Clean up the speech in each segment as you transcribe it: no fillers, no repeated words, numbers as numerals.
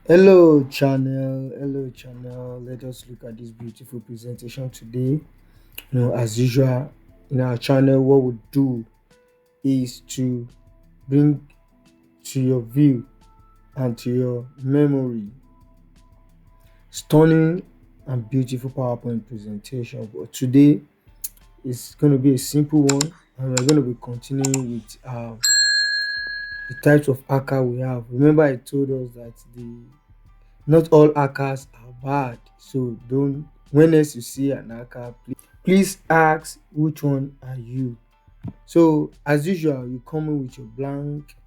Hello channel. Let us look at this beautiful presentation today. As usual in our channel, what we do is to bring to your view and to your memory stunning and beautiful PowerPoint presentation. But today is going to be a simple one, and we're going to be continuing with the types of hacker we have. Remember, I told us that the not all hackers are bad, so don't when else you see an hacker, please ask which one are you. So as usual, you come in with your blank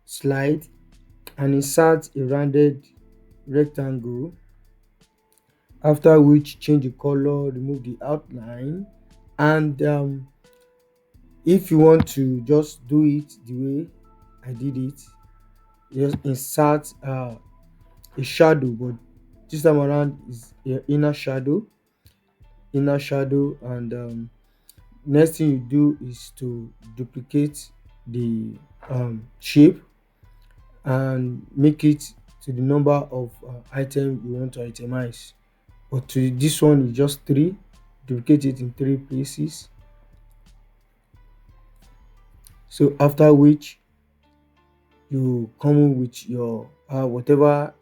slide and insert a rounded rectangle, after which change the color, remove the outline, and if you want to just do it the way I did it, just insert a shadow, but this time around is your inner shadow, and next thing you do is to duplicate the shape and make it to the number of items you want to itemize. But to this one is just three. Duplicate it in three places. So after which you come in with your whatever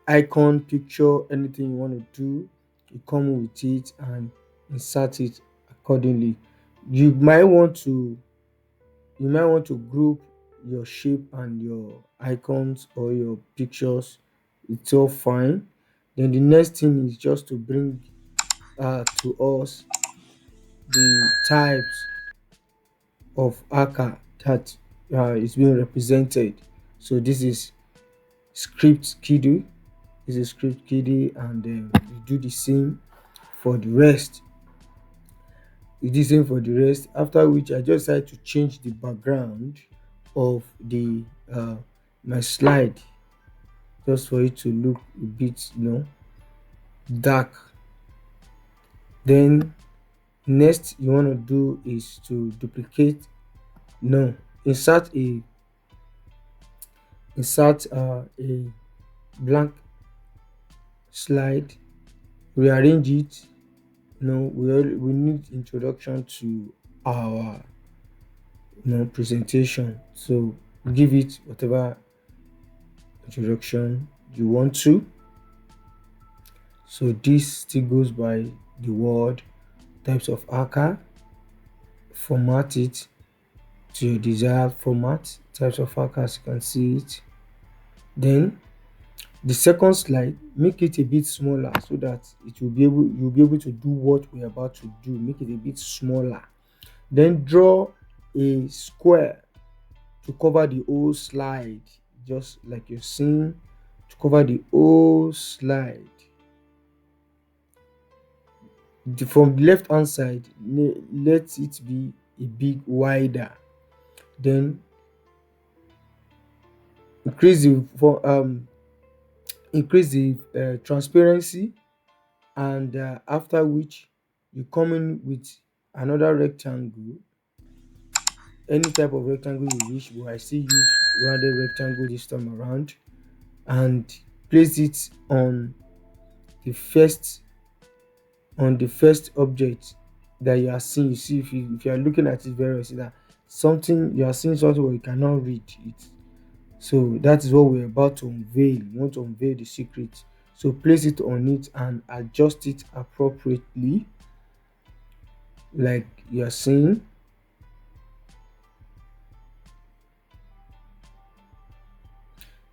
icon, picture, anything you want to do, you come in with it and insert it accordingly. You might want to group your shape and your icons or your pictures. It's all fine. Then the next thing is just to bring to us the types of hacker that is being represented. So this is script kiddie. This is script kiddie, and then you do the same for the rest. After which I just decided to change the background of the my slide, just for it to look a bit dark. Then next you want to do is to duplicate no insert a blank slide, rearrange it. We need introduction to our presentation, so give it whatever introduction you want to. So this still goes by the word types of hacker. Format it to your desired format. Types of hackers, you can see it. Then the second slide, make it a bit smaller so that you'll be able to do what we're about to do. Make it a bit smaller. Then draw a square to cover the whole slide, just like you're seeing, to cover the whole slide. From the left hand side, let it be a bit wider. Then increase the transparency, and after which you come in with another rectangle, any type of rectangle you wish, but I still use rounded rectangle this time around, and place it the first on the first object that you are seeing. You see, if you are looking at it very well, you see that you are seeing something where you cannot read it. So that is what we're about to unveil. We want to unveil the secret. So place it on it and adjust it appropriately, like you are seeing.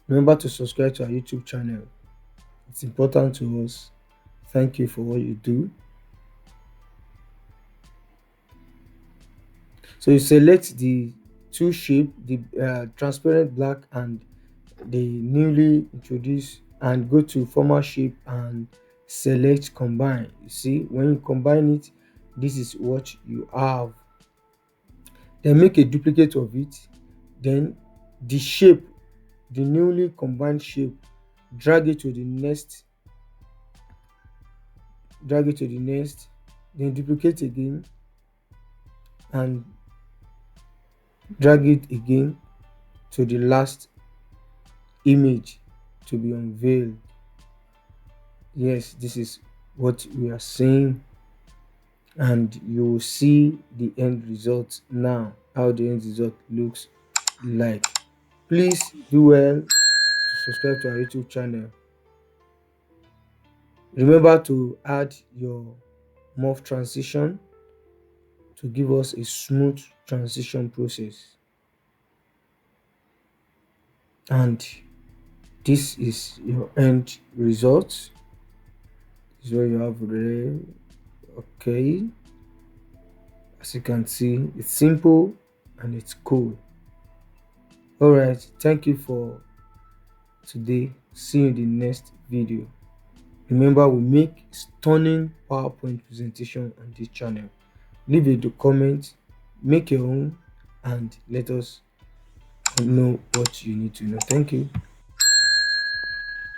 Remember to subscribe to our YouTube channel. It's important to us. Thank you for what you do. So you select the two shape, the transparent black and the newly introduced, and go to format shape and select combine. You see, when you combine it, this is what you have. Then make a duplicate of it. Then the shape, the newly combined shape, drag it to the next, then duplicate again and drag it again to the last image, to be unveiled. Yes, this is what we are saying, and you will see the end result now, how the end result looks like. Please do well to subscribe to our YouTube channel. Remember to add your morph transition to give us a smooth transition process. And this is your end result. This is what you have there. Okay, as you can see, it's simple and it's cool. All right, thank you for today. See you in the next video. Remember, we make stunning PowerPoint presentation on this channel. Leave a comment, make your own, and let us know what you need to know. Thank you.